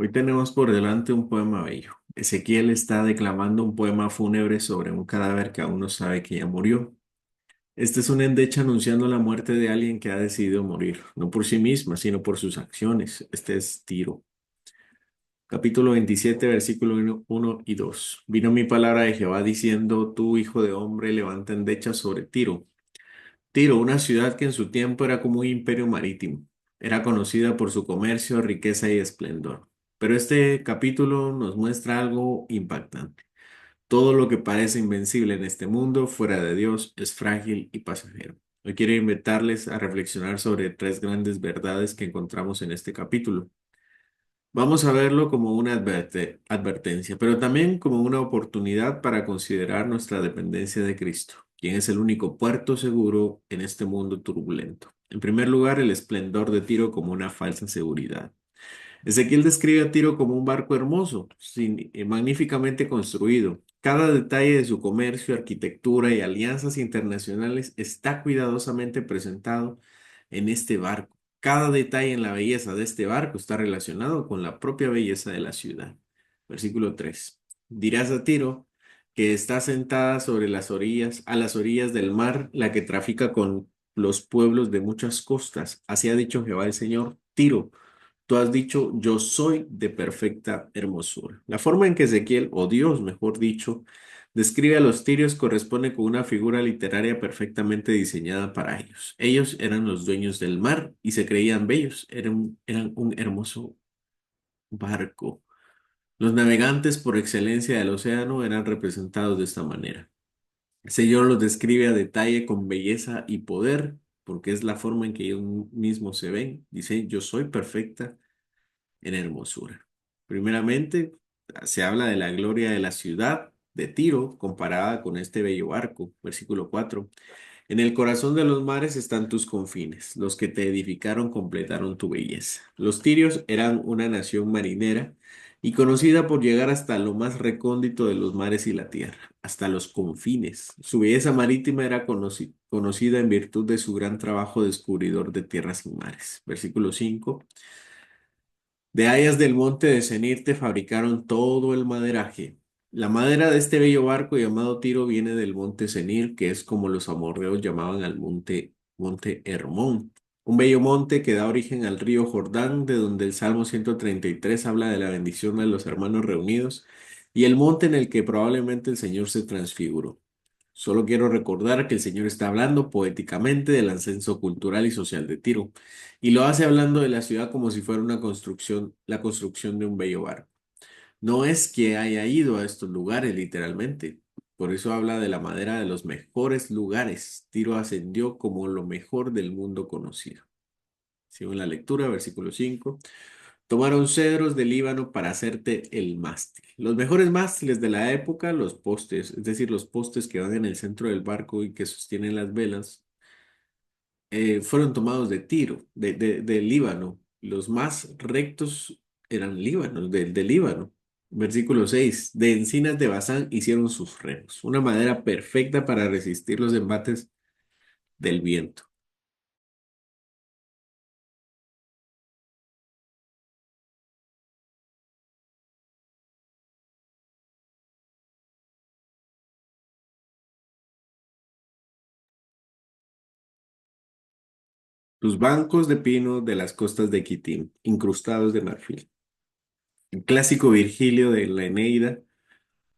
Hoy tenemos por delante un poema bello. Ezequiel está declamando un poema fúnebre sobre un cadáver que aún no sabe que ya murió. Este es una endecha anunciando la muerte de alguien que ha decidido morir, no por sí misma, sino por sus acciones. Este es Tiro. Capítulo 27, versículo 1 y 2. Vino mi palabra de Jehová diciendo, tú, hijo de hombre, levanta endecha sobre Tiro. Tiro, una ciudad que en su tiempo era como un imperio marítimo. Era conocida por su comercio, riqueza y esplendor. Pero este capítulo nos muestra algo impactante. Todo lo que parece invencible en este mundo, fuera de Dios, es frágil y pasajero. Hoy quiero invitarles a reflexionar sobre tres grandes verdades que encontramos en este capítulo. Vamos a verlo como una advertencia, pero también como una oportunidad para considerar nuestra dependencia de Cristo, quien es el único puerto seguro en este mundo turbulento. En primer lugar, el esplendor de Tiro como una falsa seguridad. Ezequiel describe a Tiro como un barco hermoso, magníficamente construido. Cada detalle de su comercio, arquitectura y alianzas internacionales está cuidadosamente presentado en este barco. Cada detalle en la belleza de este barco está relacionado con la propia belleza de la ciudad. Versículo 3. Dirás a Tiro que está sentada sobre las orillas, a las orillas del mar, la que trafica con los pueblos de muchas costas. Así ha dicho Jehová el Señor. Tiro, tú has dicho, yo soy de perfecta hermosura. La forma en que Ezequiel, o Dios, mejor dicho, describe a los tirios corresponde con una figura literaria perfectamente diseñada para ellos. Ellos eran los dueños del mar y se creían bellos. Eran un hermoso barco. Los navegantes por excelencia del océano eran representados de esta manera. El Señor los describe a detalle con belleza y poder, porque es la forma en que ellos mismos se ven. Dice, yo soy perfecta en hermosura. Primeramente, se habla de la gloria de la ciudad de Tiro comparada con este bello barco. Versículo 4. En el corazón de los mares están tus confines. Los que te edificaron completaron tu belleza. Los tirios eran una nación marinera y conocida por llegar hasta lo más recóndito de los mares y la tierra, hasta los confines. Su belleza marítima era conocida en virtud de su gran trabajo descubridor de tierras y mares. Versículo 5. De hayas del monte de Senir te fabricaron todo el maderaje. La madera de este bello barco llamado Tiro viene del monte Senir, que es como los amorreos llamaban al monte Hermón. Un bello monte que da origen al río Jordán, de donde el Salmo 133 habla de la bendición de los hermanos reunidos, y el monte en el que probablemente el Señor se transfiguró. Solo quiero recordar que el Señor está hablando poéticamente del ascenso cultural y social de Tiro, y lo hace hablando de la ciudad como si fuera una construcción, la construcción de un bello barco. No es que haya ido a estos lugares literalmente, por eso habla de la madera de los mejores lugares. Tiro ascendió como lo mejor del mundo conocido. Sigo en la lectura, versículo 5. Tomaron cedros del Líbano para hacerte el mástil. Los mejores mástiles de la época, los postes, es decir, los postes que van en el centro del barco y que sostienen las velas, fueron tomados de Tiro, del Líbano. Los más rectos eran Líbanos, del Líbano. Versículo 6. De encinas de Basán hicieron sus remos, una madera perfecta para resistir los embates del viento. Tus bancos de pino de las costas de Quitín, incrustados de marfil. El clásico Virgilio de la Eneida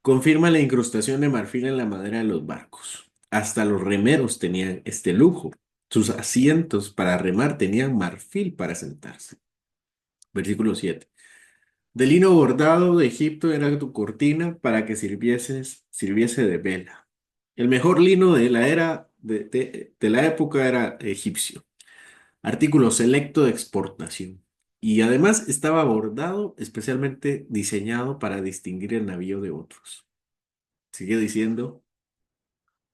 confirma la incrustación de marfil en la madera de los barcos. Hasta los remeros tenían este lujo. Sus asientos para remar tenían marfil para sentarse. Versículo 7. De lino bordado de Egipto era tu cortina para que sirviese de vela. El mejor lino de la era de la época era egipcio. Artículo selecto de exportación. Y además estaba bordado, especialmente diseñado para distinguir el navío de otros. Sigue diciendo,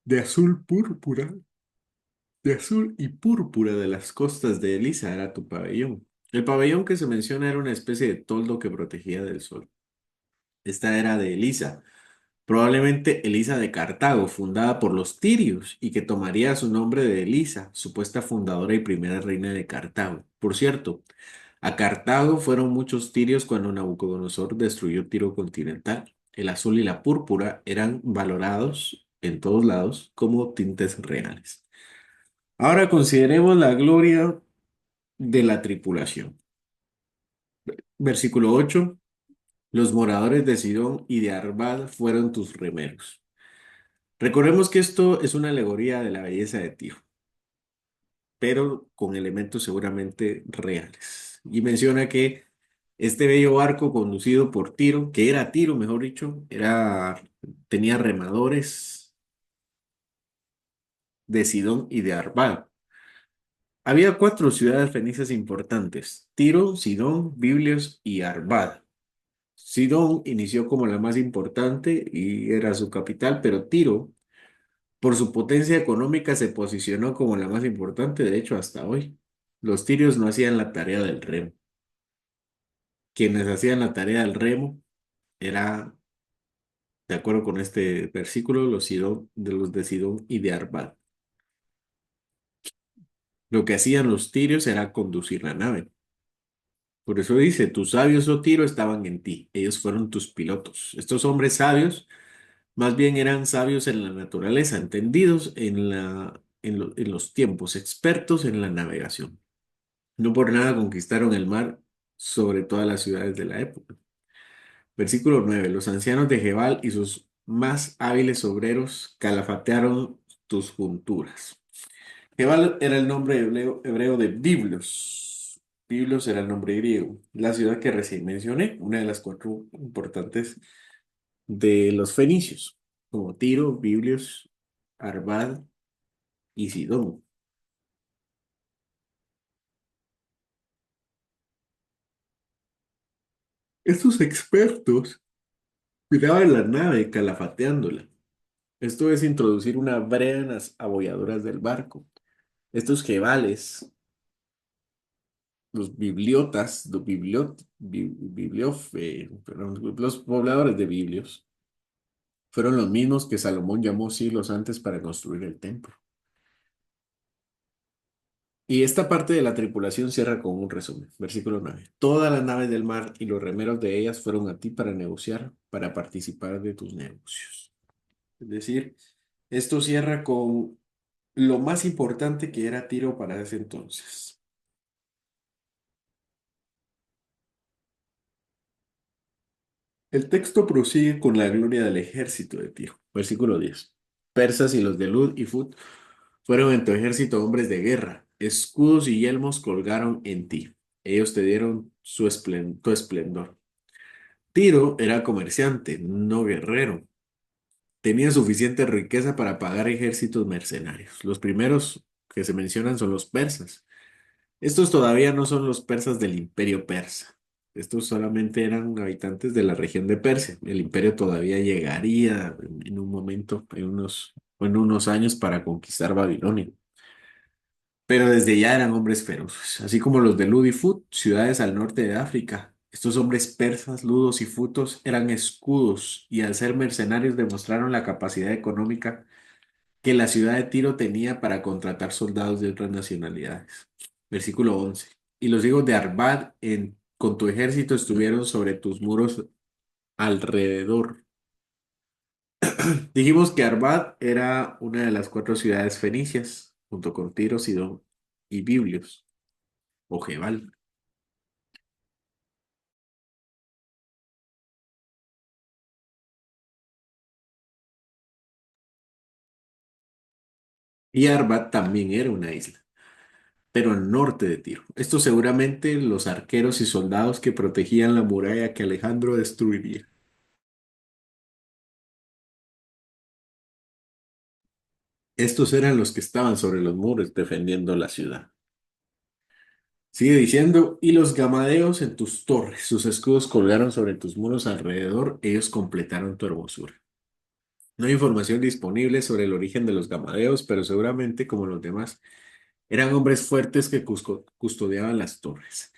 de azul púrpura, de azul y púrpura de las costas de Elisa era tu pabellón. El pabellón que se menciona era una especie de toldo que protegía del sol. Esta era de Elisa, probablemente Elisa de Cartago, fundada por los tirios y que tomaría su nombre de Elisa, supuesta fundadora y primera reina de Cartago. Por cierto, A Cartago fueron muchos tirios cuando Nabucodonosor destruyó Tiro continental. El azul y la púrpura eran valorados en todos lados como tintes reales. Ahora consideremos la gloria de la tripulación. Versículo 8. Los moradores de Sidón y de Arvad fueron tus remeros. Recordemos que esto es una alegoría de la belleza de Tiro, pero con elementos seguramente reales. Y menciona que este bello barco conducido por Tiro, que era Tiro, mejor dicho, tenía remadores de Sidón y de Arvad. Había cuatro ciudades fenicias importantes: Tiro, Sidón, Biblios y Arvad. Sidón inició como la más importante y era su capital, pero Tiro, por su potencia económica, se posicionó como la más importante, de hecho, hasta hoy. Los tirios no hacían la tarea del remo. Quienes hacían la tarea del remo era, de acuerdo con este versículo, los de Sidón y de Arvad. Lo que hacían los tirios era conducir la nave. Por eso dice, tus sabios, oh Tiro, estaban en ti. Ellos fueron tus pilotos. Estos hombres sabios más bien eran sabios en la naturaleza, entendidos en los tiempos, expertos en la navegación. No por nada conquistaron el mar sobre todas las ciudades de la época. Versículo 9. Los ancianos de Gebal y sus más hábiles obreros calafatearon tus junturas. Gebal era el nombre hebreo de Biblos. Biblos era el nombre griego. La ciudad que recién mencioné, una de las cuatro importantes de los fenicios, como Tiro, Biblios, Arvad y Sidón. Estos expertos cuidaban la nave calafateándola. Esto es introducir una brea en las abolladuras del barco. Estos jebales, los bibliotas, perdón, los pobladores de Biblios, fueron los mismos que Salomón llamó siglos antes para construir el templo. Y esta parte de la tripulación cierra con un resumen. Versículo 9. Todas las naves del mar y los remeros de ellas fueron a ti para negociar, para participar de tus negocios. Es decir, esto cierra con lo más importante que era Tiro para ese entonces. El texto prosigue con la gloria del ejército de Tiro. Versículo 10. Persas y los de Lud y Fut fueron en tu ejército hombres de guerra. Escudos y yelmos colgaron en ti. Ellos te dieron tu esplendor. Tiro era comerciante, no guerrero. Tenía suficiente riqueza para pagar ejércitos mercenarios. Los primeros que se mencionan son los persas. Estos todavía no son los persas del imperio persa. Estos solamente eran habitantes de la región de Persia. El imperio todavía llegaría en un momento, en unos años para conquistar Babilonia. Pero desde ya eran hombres feroces, así como los de Lud y Fut, ciudades al norte de África. Estos hombres persas, ludos y futos eran escudos y al ser mercenarios demostraron la capacidad económica que la ciudad de Tiro tenía para contratar soldados de otras nacionalidades. Versículo 11. Y los hijos de Arvad con tu ejército estuvieron sobre tus muros alrededor. Dijimos que Arvad era una de las cuatro ciudades fenicias, junto con Tiro, Sidón y Biblios, o Gebal. Y Arbat también era una isla, pero al norte de Tiro. Esto seguramente los arqueros y soldados que protegían la muralla que Alejandro destruiría. Estos eran los que estaban sobre los muros defendiendo la ciudad. Sigue diciendo, y los gamadeos en tus torres, sus escudos colgaron sobre tus muros alrededor, ellos completaron tu hermosura. No hay información disponible sobre el origen de los gamadeos, pero seguramente, como los demás, eran hombres fuertes que custodiaban las torres.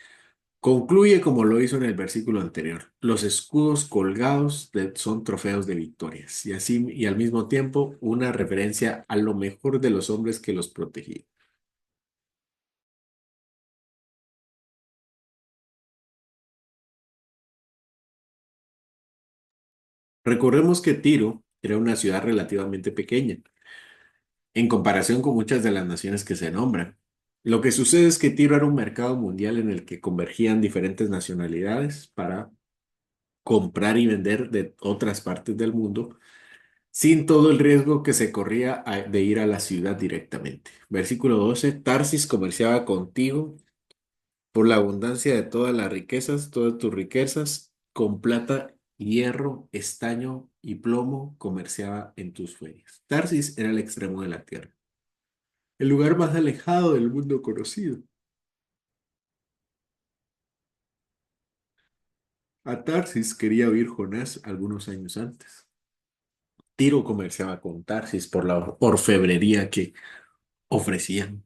Concluye como lo hizo en el versículo anterior. Los escudos colgados son trofeos de victorias y así y al mismo tiempo una referencia a lo mejor de los hombres que los protegían. Recordemos que Tiro era una ciudad relativamente pequeña en comparación con muchas de las naciones que se nombran. Lo que sucede es que Tiro era un mercado mundial en el que convergían diferentes nacionalidades para comprar y vender de otras partes del mundo sin todo el riesgo que se corría de ir a la ciudad directamente. Versículo 12. Tarsis comerciaba contigo por la abundancia de todas las riquezas, todas tus riquezas, con plata, hierro, estaño y plomo comerciaba en tus ferias. Tarsis era el extremo de la tierra, el lugar más alejado del mundo conocido. A Tarsis quería huir Jonás algunos años antes. Tiro comerciaba con Tarsis por la orfebrería que ofrecían.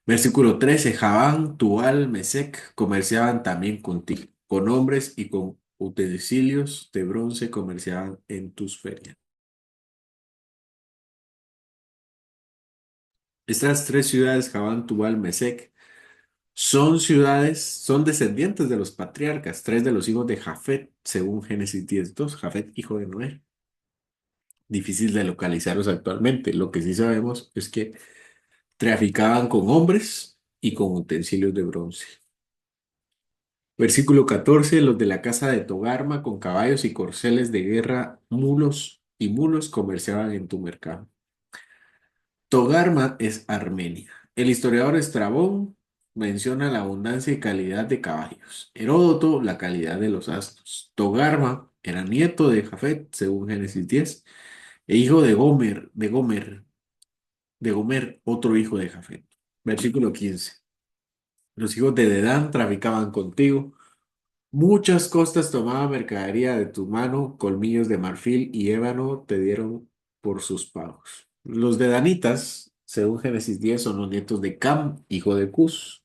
Versículo 13. Javán, Tual, Mesec comerciaban también contigo. Con hombres y con utensilios de bronce comerciaban en tus ferias. Estas tres ciudades, Javán, Tubal, Mesec, son ciudades, son descendientes de los patriarcas, tres de los hijos de Jafet, según Génesis 10:2. Jafet, hijo de Noé. Difícil de localizarlos actualmente. Lo que sí sabemos es que traficaban con hombres y con utensilios de bronce. Versículo 14. Los de la casa de Togarma con caballos y corceles de guerra, mulos y mulos comerciaban en tu mercado. Togarma es Armenia. El historiador Estrabón menciona la abundancia y calidad de caballos. Heródoto, la calidad de los asnos. Togarma era nieto de Jafet, según Génesis 10, e hijo de Gomer, otro hijo de Jafet. Versículo 15. Los hijos de Dedán traficaban contigo. Muchas costas tomaban mercadería de tu mano, colmillos de marfil y ébano te dieron por sus pagos. Los de Danitas, según Génesis 10, son los nietos de Cam, hijos de Cus,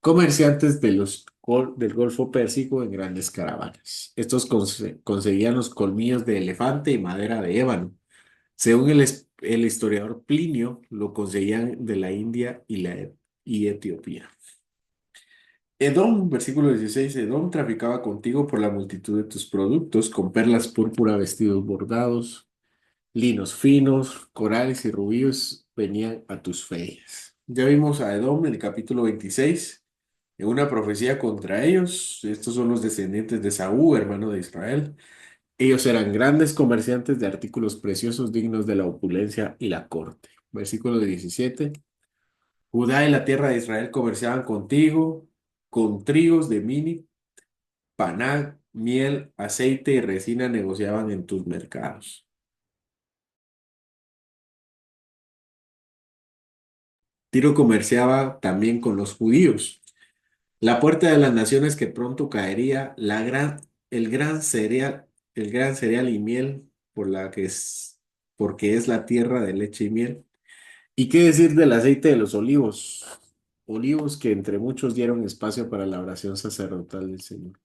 comerciantes del Golfo Pérsico en grandes caravanas. Estos conseguían los colmillos de elefante y madera de ébano. Según el historiador Plinio, lo conseguían de la India y Etiopía. Edom, versículo 16. Edom traficaba contigo por la multitud de tus productos, con perlas púrpura, vestidos bordados, linos finos, corales y rubíes venían a tus ferias. Ya vimos a Edom en el capítulo 26, en una profecía contra ellos. Estos son los descendientes de Saúl, hermano de Israel. Ellos eran grandes comerciantes de artículos preciosos dignos de la opulencia y la corte. Versículo 17. Judá y la tierra de Israel comerciaban contigo con trigos de Mini, paná, miel, aceite y resina negociaban en tus mercados. Tiro comerciaba también con los judíos. La puerta de las naciones que pronto caería, el gran cereal y miel porque es la tierra de leche y miel. ¿Y qué decir del aceite de los olivos? Olivos que entre muchos dieron espacio para la oración sacerdotal del Señor.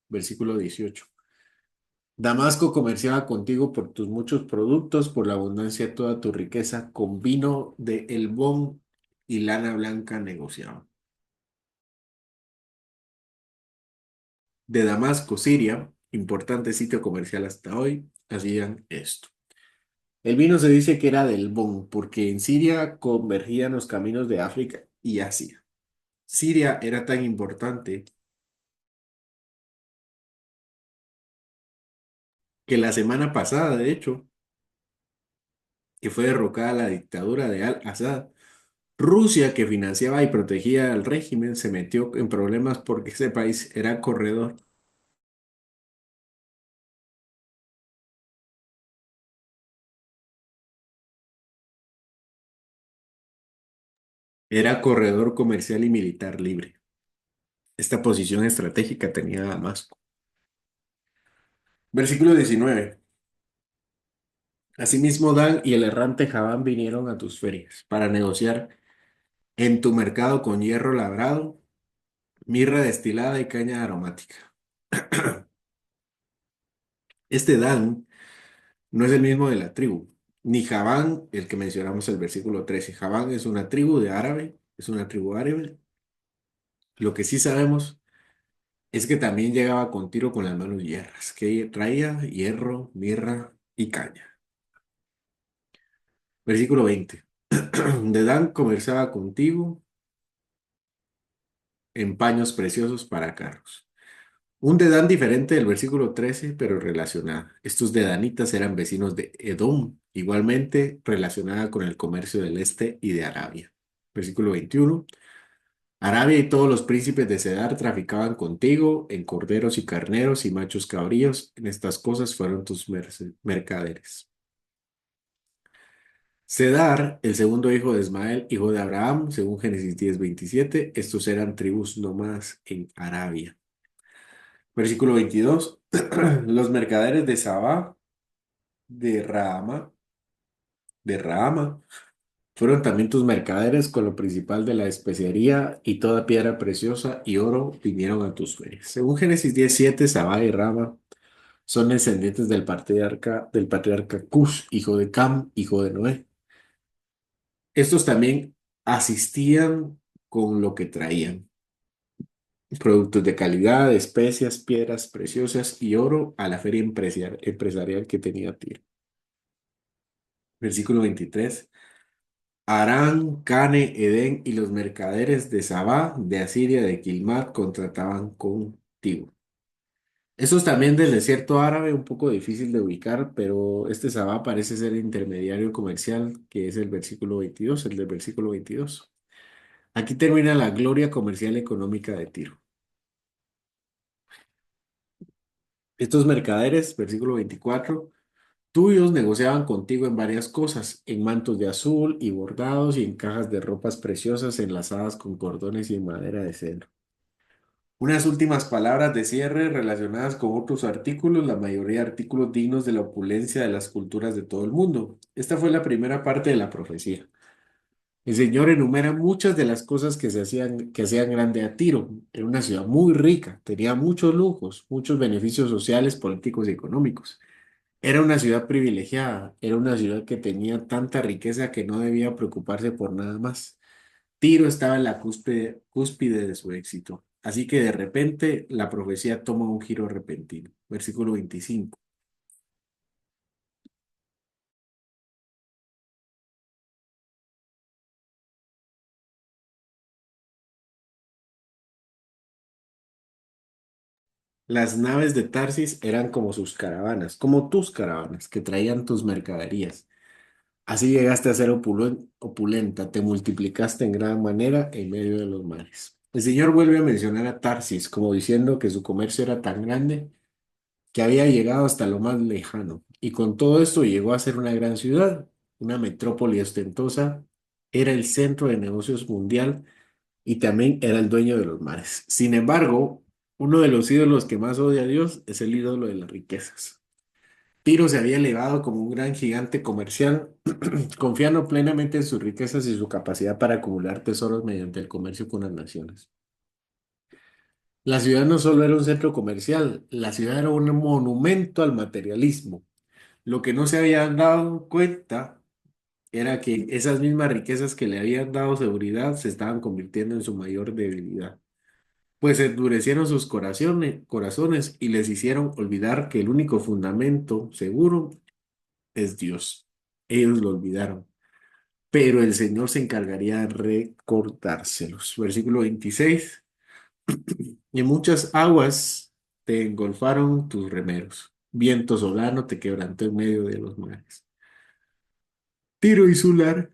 Versículo 18. Damasco comerciaba contigo por tus muchos productos, por la abundancia de toda tu riqueza, con vino de Elbón y lana blanca negociaban. De Damasco, Siria, importante sitio comercial hasta hoy, hacían esto. El vino se dice que era del Elbón, porque en Siria convergían los caminos de África y Asia. Siria era tan importante que la semana pasada, de hecho, que fue derrocada la dictadura de Al-Assad, Rusia, que financiaba y protegía al régimen, se metió en problemas porque ese país era corredor comercial y militar libre. Esta posición estratégica tenía Damasco. Versículo 19. Asimismo, Dan y el errante Javán vinieron a tus ferias para negociar en tu mercado con hierro labrado, mirra destilada y caña aromática. Este Dan no es el mismo de la tribu, ni Javán, el que mencionamos en el versículo 13. Javán es una tribu de árabe, es una tribu árabe. Lo que sí sabemos Es que también llegaba con tiro con las manos hierras, que traía hierro, mirra y caña. Versículo 20. Dedán comerciaba contigo en paños preciosos para carros. Un Dedán diferente del versículo 13, pero relacionada. Estos Dedanitas eran vecinos de Edom, igualmente relacionada con el comercio del este y de Arabia. Versículo 21. Arabia y todos los príncipes de Cedar traficaban contigo en corderos y carneros y machos cabríos. En estas cosas fueron tus mercaderes. Cedar, el segundo hijo de Ismael, hijo de Abraham, según Génesis 10:27, estos eran tribus nómadas en Arabia. Versículo 22. Los mercaderes de Sabá, de Rahama, de Rahama, fueron también tus mercaderes con lo principal de la especería y toda piedra preciosa y oro vinieron a tus ferias. Según Génesis 17, Sabá y Rama son descendientes del patriarca Cush, hijo de Cam, hijo de Noé. Estos también asistían con lo que traían, productos de calidad, especias, piedras preciosas y oro a la feria empresarial que tenía Tiro. Versículo 23. Arán, Cane, Edén y los mercaderes de Sabá, de Asiria, de Quilmad, contrataban contigo. Esos también del desierto árabe, un poco difícil de ubicar, pero este Sabá parece ser el intermediario comercial, que es el versículo 22, el del versículo 22. Aquí termina la gloria comercial económica de Tiro. Estos mercaderes, versículo 24, tuyos negociaban contigo en varias cosas, en mantos de azul y bordados y en cajas de ropas preciosas enlazadas con cordones y en madera de cedro. Unas últimas palabras de cierre relacionadas con otros artículos, la mayoría de artículos dignos de la opulencia de las culturas de todo el mundo. Esta fue la primera parte de la profecía. El Señor enumera muchas de las cosas que hacían grande a Tiro. Era una ciudad muy rica, tenía muchos lujos, muchos beneficios sociales, políticos y económicos. Era una ciudad privilegiada, era una ciudad que tenía tanta riqueza que no debía preocuparse por nada más. Tiro estaba en la cúspide de su éxito. Así que de repente la profecía toma un giro repentino. Versículo 25. Las naves de Tarsis eran como sus caravanas, como tus caravanas, que traían tus mercaderías. Así llegaste a ser opulenta, te multiplicaste en gran manera en medio de los mares. El Señor vuelve a mencionar a Tarsis como diciendo que su comercio era tan grande que había llegado hasta lo más lejano, y con todo esto llegó a ser una gran ciudad, una metrópoli ostentosa, era el centro de negocios mundial y también era el dueño de los mares. Sin embargo, uno de los ídolos que más odia a Dios es el ídolo de las riquezas. Tiro se había elevado como un gran gigante comercial, confiando plenamente en sus riquezas y su capacidad para acumular tesoros mediante el comercio con las naciones. La ciudad no solo era un centro comercial, la ciudad era un monumento al materialismo. Lo que no se habían dado cuenta era que esas mismas riquezas que le habían dado seguridad se estaban convirtiendo en su mayor debilidad, pues endurecieron sus corazones y les hicieron olvidar que el único fundamento seguro es Dios. Ellos lo olvidaron, pero el Señor se encargaría de recordárselos. Versículo 26. Y muchas aguas te engolfaron tus remeros. Viento solano te quebrantó en medio de los mares. Tiro y Sular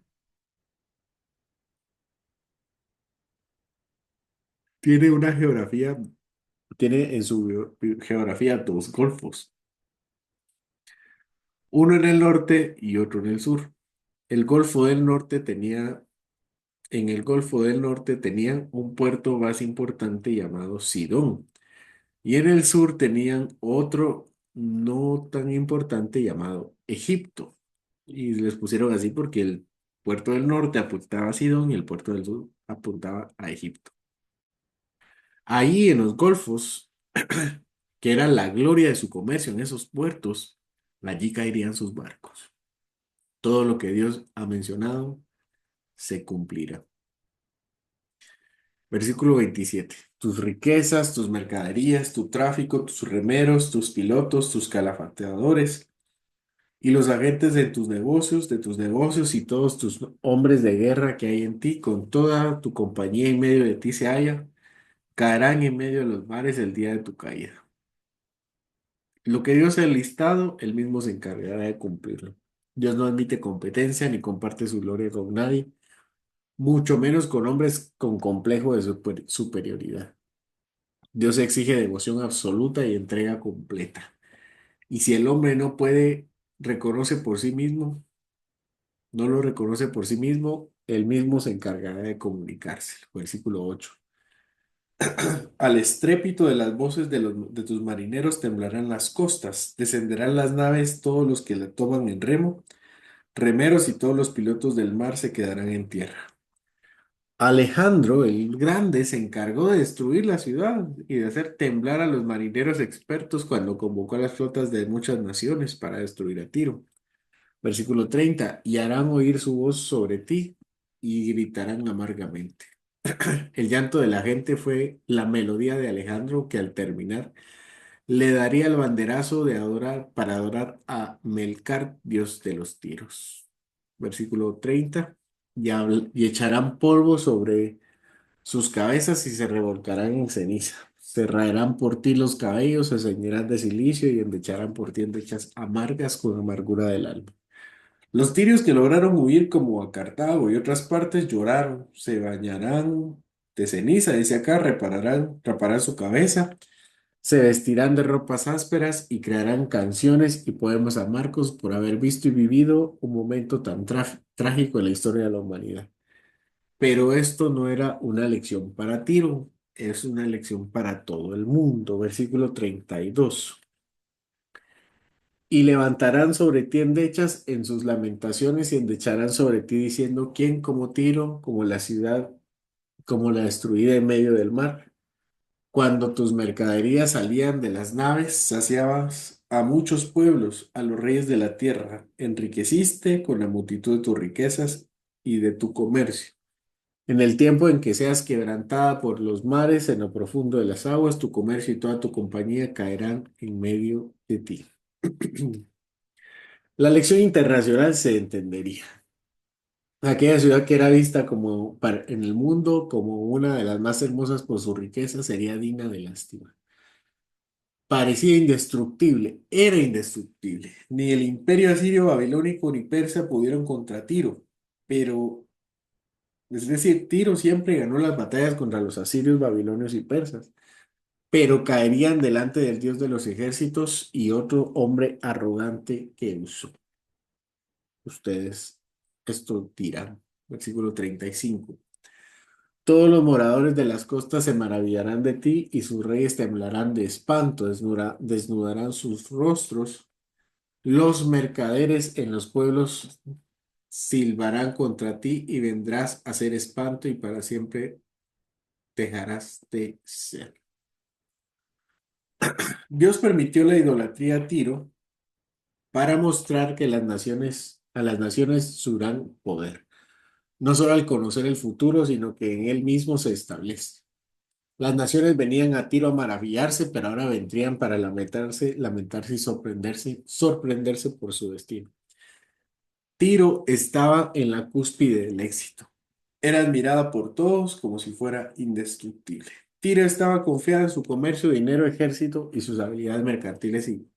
tiene una geografía, tiene en su geografía dos golfos, uno en el norte y otro en el sur. El Golfo del Norte tenía, en el Golfo del Norte tenían un puerto más importante llamado Sidón, y en el sur tenían otro no tan importante llamado Egipto. Y les pusieron así porque el puerto del norte apuntaba a Sidón y el puerto del sur apuntaba a Egipto. Ahí en los golfos, que era la gloria de su comercio en esos puertos, allí caerían sus barcos. Todo lo que Dios ha mencionado se cumplirá. Versículo 27. Tus riquezas, tus mercaderías, tu tráfico, tus remeros, tus pilotos, tus calafateadores y los agentes de tus negocios y todos tus hombres de guerra que hay en ti, con toda tu compañía en medio de ti se halla, caerán en medio de los mares el día de tu caída. Lo que Dios ha listado, Él mismo se encargará de cumplirlo. Dios no admite competencia ni comparte su gloria con nadie, mucho menos con hombres con complejo de superioridad. Dios exige devoción absoluta y entrega completa. Y si el hombre no puede, reconoce por sí mismo, no lo reconoce por sí mismo, él mismo se encargará de comunicarse. Versículo 8. Al estrépito de las voces de tus marineros temblarán las costas, descenderán las naves, todos los que la toman en remo, remeros y todos los pilotos del mar se quedarán en tierra. Alejandro el Grande se encargó de destruir la ciudad y de hacer temblar a los marineros expertos cuando convocó a las flotas de muchas naciones para destruir a Tiro. Versículo 30. Y harán oír su voz sobre ti y gritarán amargamente. El llanto de la gente fue la melodía de Alejandro que al terminar le daría el banderazo de adorar para adorar a Melcar, dios de los tiros. Versículo 30. Y echarán polvo sobre sus cabezas y se revolcarán en ceniza. Se raerán por ti los cabellos, se ceñirán de silicio y endecharán por ti endechas amargas con amargura del alma. Los tirios que lograron huir como a Cartago y otras partes lloraron, se bañarán de ceniza, dice acá, raparán su cabeza, se vestirán de ropas ásperas y crearán canciones y poemas amargos por haber visto y vivido un momento tan trágico en la historia de la humanidad. Pero esto no era una lección para Tiro, es una lección para todo el mundo. Versículo 32. Y levantarán sobre ti endechas en sus lamentaciones y endecharán sobre ti diciendo, ¿quién como Tiro, como la ciudad, como la destruida en medio del mar? Cuando tus mercaderías salían de las naves, saciabas a muchos pueblos, a los reyes de la tierra, enriqueciste con la multitud de tus riquezas y de tu comercio. En el tiempo en que seas quebrantada por los mares, en lo profundo de las aguas, tu comercio y toda tu compañía caerán en medio de ti. La lección internacional se entendería. Aquella ciudad que era vista como en el mundo como una de las más hermosas por su riqueza sería digna de lástima. Parecía indestructible, era indestructible. Ni el imperio asirio, babilónico ni persa pudieron contra Tiro, pero es decir, Tiro siempre ganó las batallas contra los asirios, babilonios y persas, pero caerían delante del Dios de los ejércitos y otro hombre arrogante que usó. Ustedes esto dirán. Versículo 35. Todos los moradores de las costas se maravillarán de ti y sus reyes temblarán de espanto, desnudarán sus rostros. Los mercaderes en los pueblos silbarán contra ti y vendrás a hacer espanto y para siempre dejarás de ser. Dios permitió la idolatría a Tiro para mostrar que a las naciones su gran poder, no solo al conocer el futuro, sino que en él mismo se establece. Las naciones venían a Tiro a maravillarse, pero ahora vendrían para lamentarse y sorprenderse por su destino. Tiro estaba en la cúspide del éxito. Era admirada por todos como si fuera indestructible. Tiro estaba confiada en su comercio, dinero, ejército y sus habilidades mercantiles y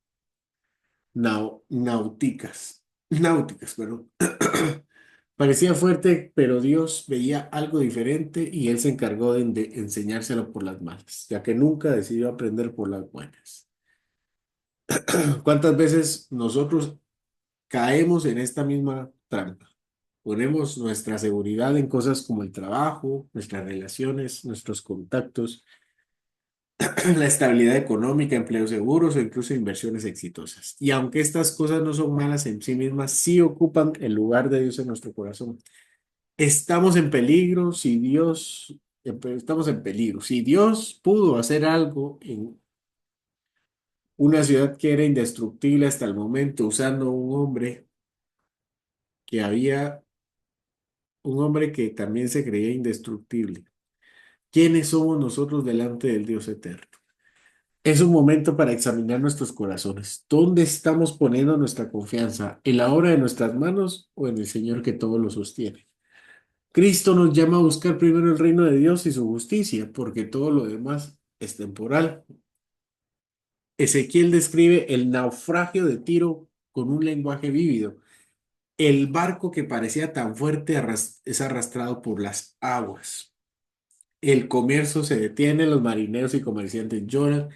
náuticas, perdón. Parecía fuerte, pero Dios veía algo diferente y él se encargó de enseñárselo por las malas, ya que nunca decidió aprender por las buenas. ¿Cuántas veces nosotros caemos en esta misma trampa? Ponemos nuestra seguridad en cosas como el trabajo, nuestras relaciones, nuestros contactos, la estabilidad económica, empleos seguros o incluso inversiones exitosas. Y aunque estas cosas no son malas en sí mismas, sí ocupan el lugar de Dios en nuestro corazón. Estamos en peligro si Dios, estamos en peligro. Si Dios pudo hacer algo en una ciudad que era indestructible hasta el momento, usando un hombre que también se creía indestructible, ¿Quiénes somos nosotros delante del Dios eterno? Es un momento para examinar nuestros corazones. ¿Dónde estamos poniendo nuestra confianza? ¿En la obra de nuestras manos o en el Señor que todo lo sostiene? Cristo nos llama a buscar primero el reino de Dios y su justicia, porque todo lo demás es temporal. Ezequiel describe el naufragio de Tiro con un lenguaje vívido. El barco que parecía tan fuerte es arrastrado por las aguas. El comercio se detiene, los marineros y comerciantes lloran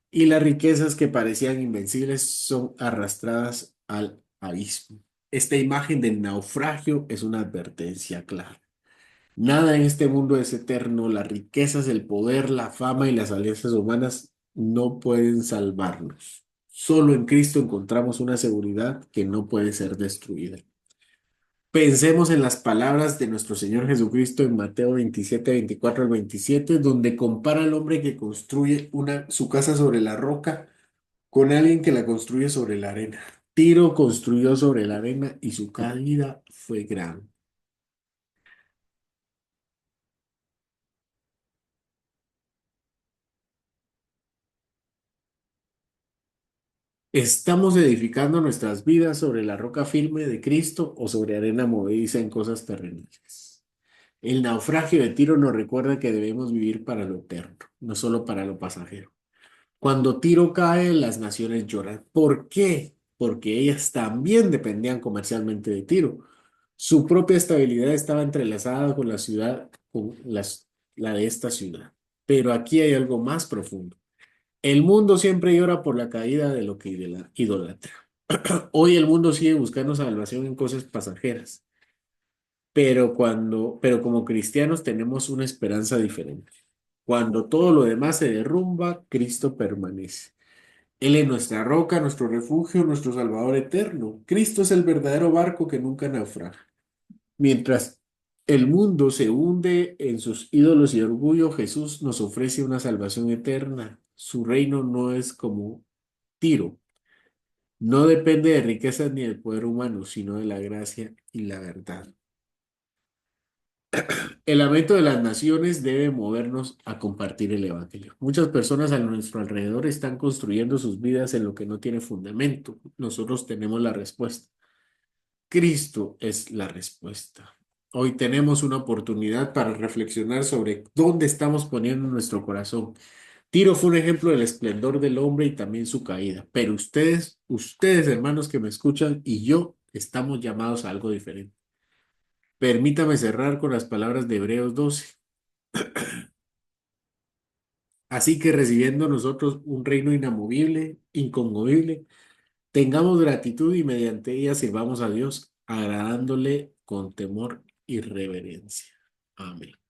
y las riquezas que parecían invencibles son arrastradas al abismo. Esta imagen del naufragio es una advertencia clara. Nada en este mundo es eterno, las riquezas, el poder, la fama y las alianzas humanas no pueden salvarnos. Solo en Cristo encontramos una seguridad que no puede ser destruida. Pensemos en las palabras de nuestro Señor Jesucristo en Mateo 27, 24 al 27, donde compara al hombre que construye su casa sobre la roca con alguien que la construye sobre la arena. Tiro construyó sobre la arena y su caída fue grande. ¿Estamos edificando nuestras vidas sobre la roca firme de Cristo o sobre arena movediza en cosas terrenales? El naufragio de Tiro nos recuerda que debemos vivir para lo eterno, no solo para lo pasajero. Cuando Tiro cae, las naciones lloran. ¿Por qué? Porque ellas también dependían comercialmente de Tiro. Su propia estabilidad estaba entrelazada con la ciudad, la de esta ciudad. Pero aquí hay algo más profundo. El mundo siempre llora por la caída de lo que idolatra. Hoy el mundo sigue buscando salvación en cosas pasajeras, pero como cristianos tenemos una esperanza diferente. Cuando todo lo demás se derrumba, Cristo permanece. Él es nuestra roca, nuestro refugio, nuestro Salvador eterno. Cristo es el verdadero barco que nunca naufraga. Mientras el mundo se hunde en sus ídolos y orgullo, Jesús nos ofrece una salvación eterna. Su reino no es como Tiro. No depende de riquezas ni del poder humano, sino de la gracia y la verdad. El lamento de las naciones debe movernos a compartir el Evangelio. Muchas personas a nuestro alrededor están construyendo sus vidas en lo que no tiene fundamento. Nosotros tenemos la respuesta. Cristo es la respuesta. Hoy tenemos una oportunidad para reflexionar sobre dónde estamos poniendo nuestro corazón. Tiro fue un ejemplo del esplendor del hombre y también su caída, pero ustedes hermanos que me escuchan y yo estamos llamados a algo diferente. Permítame cerrar con las palabras de Hebreos 12. Así que recibiendo nosotros un reino inamovible, inconmovible, tengamos gratitud y mediante ella sirvamos a Dios, agradándole con temor y reverencia. Amén.